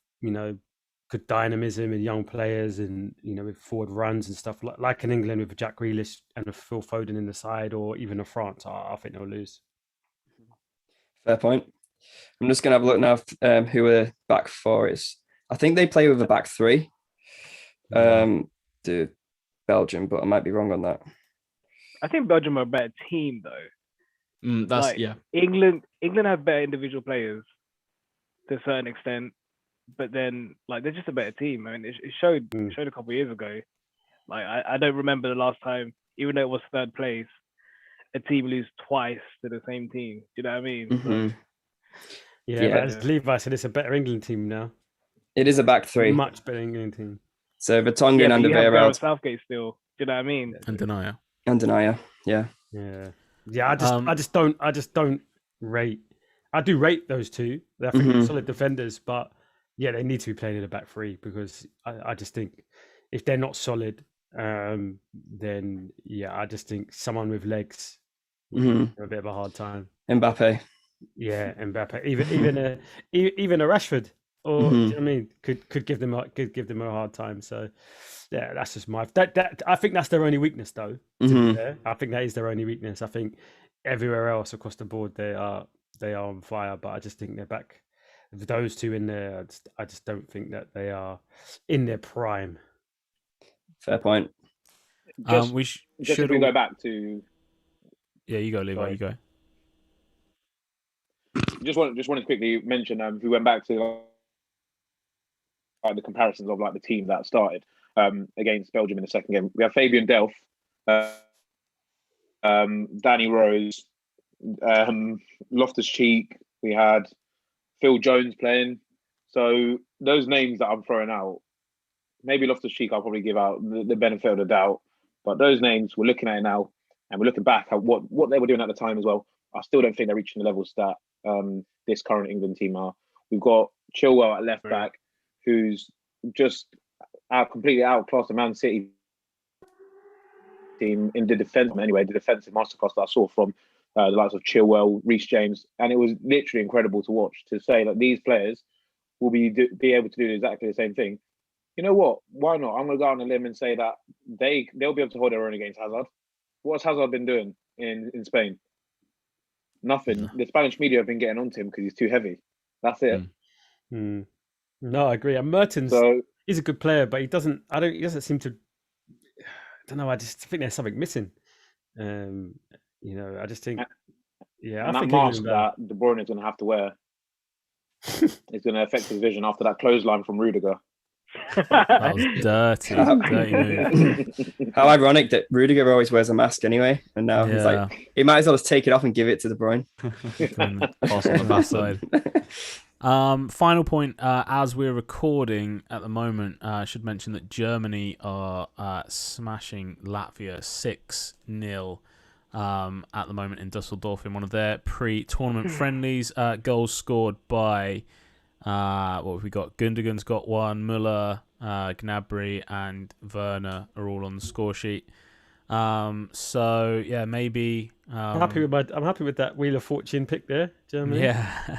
good dynamism and young players, and with forward runs and stuff like in England with Jack Grealish and a Phil Foden in the side, or even a France, I think they'll lose. Fair point. I'm just gonna have a look now who are back four is. I think they play with a back three. To Belgium, but I might be wrong on that. I think Belgium are a better team though. England have better individual players to a certain extent, but then they're just a better team. I mean, it showed a couple of years ago. I don't remember the last time, even though it was third place, a team lose twice to the same team. Do you know what I mean? Mm-hmm. So, But as Levi said, it's a better England team now. It is a back three. Much better England team. So Vertonghen and Alderweireld. Southgate still. Do you know what I mean? And Denier. Yeah. I just don't rate. I do rate those two. They're solid defenders, but they need to be playing in the back three, because I just think if they're not solid, then I just think someone with legs have a bit of a hard time. Mbappe. Yeah, Mbappe. Even a Rashford, or do you know what I mean? Could give them a hard time. So that's just that I think that's their only weakness, though. I think that is their only weakness. I think everywhere else across the board they are on fire, but I just think they're back. Those two in there, I just don't think that they are in their prime. Fair point. If we go back to. Yeah, you go, Levi. Sorry. You go. Just wanted to quickly mention who went back to the comparisons of the team that started against Belgium in the second game. We have Fabian Delph, Danny Rose, Loftus-Cheek. We had Phil Jones playing. So those names that I'm throwing out, maybe Loftus-Cheek I'll probably give out the benefit of the doubt. But those names we're looking at now, and we're looking back at what they were doing at the time as well. I still don't think they're reaching the levels that this current England team are. We've got Chilwell at left back, who's just completely outclassed the Man City team in the defence. Anyway, the defensive masterclass that I saw from the likes of Chilwell, Reece James, and it was literally incredible to watch. To say that these players will be able to do exactly the same thing. You know what? Why not? I'm going to go on a limb and say that they'll be able to hold their own against Hazard. What's Hazard been doing in Spain? Nothing. No. The Spanish media have been getting onto him because he's too heavy. That's it. No, I agree. And Mertens, he's a good player, but he doesn't seem to. I don't know. I just think there's something missing. I just think. And that mask that De Bruyne is going to have to wear is going to affect his vision after that clothesline from Rudiger. That was dirty. Dirty move. How ironic that Rudiger always wears a mask anyway, and now he's like, he might as well just take it off and give it to De Bruyne. Pass on the backside. Final point, as we're recording at the moment, I should mention that Germany are smashing Latvia 6-0 at the moment in Dusseldorf in one of their pre-tournament friendlies. Goals scored by what have we got? Gundogan's got one, Müller, Gnabry and Werner are all on the score sheet. So yeah, maybe I'm happy with that Wheel of Fortune pick there, Germany. Yeah.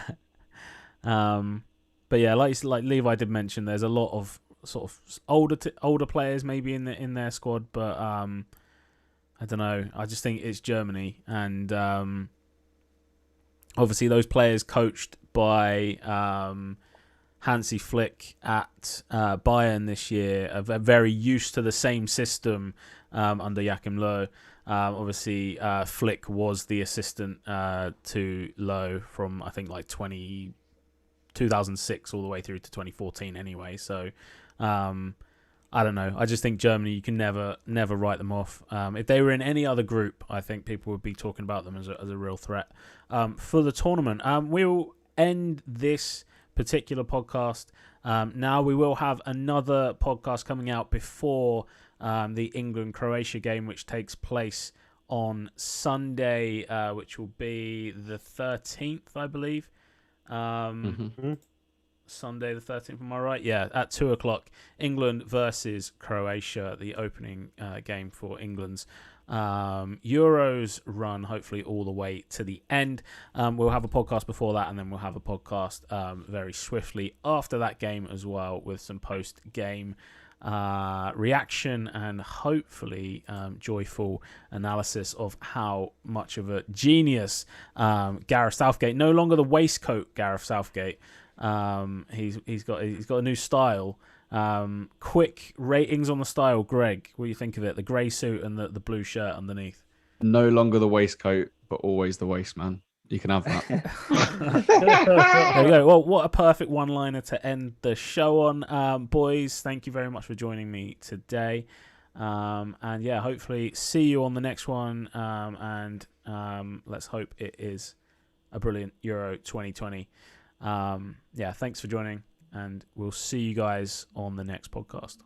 But yeah, like Levi did mention, there's a lot of sort of older players maybe in their squad, but I don't know. I just think it's Germany, and obviously those players coached by Hansi Flick at Bayern this year are very used to the same system under Joachim Löw. Obviously, Flick was the assistant to Löw from I think like 2006 all the way through to 2014 anyway. So I don't know. I just think Germany, you can never write them off. If they were in any other group, I think people would be talking about them as a real threat for the tournament. We'll end this particular podcast. Now we will have another podcast coming out before the England-Croatia game, which takes place on Sunday, which will be the 13th, I believe. Sunday the 13th. Am I right? Yeah, at 2:00, England versus Croatia, the opening game for England's Euros run, hopefully all the way to the end. We'll have a podcast before that, and then we'll have a podcast very swiftly after that game as well, with some post-game reaction and hopefully joyful analysis of how much of a genius Gareth Southgate, no longer the waistcoat Gareth Southgate. He's got a new style. Quick ratings on the style, Greg. What do you think of it? The grey suit and the blue shirt underneath. No longer the waistcoat, but always the waist, man. You can have that. There we go. Well, what a perfect one-liner to end the show on. Boys, thank you very much for joining me today. And yeah, hopefully see you on the next one. And let's hope it is a brilliant Euro 2020. Yeah, thanks for joining, and we'll see you guys on the next podcast.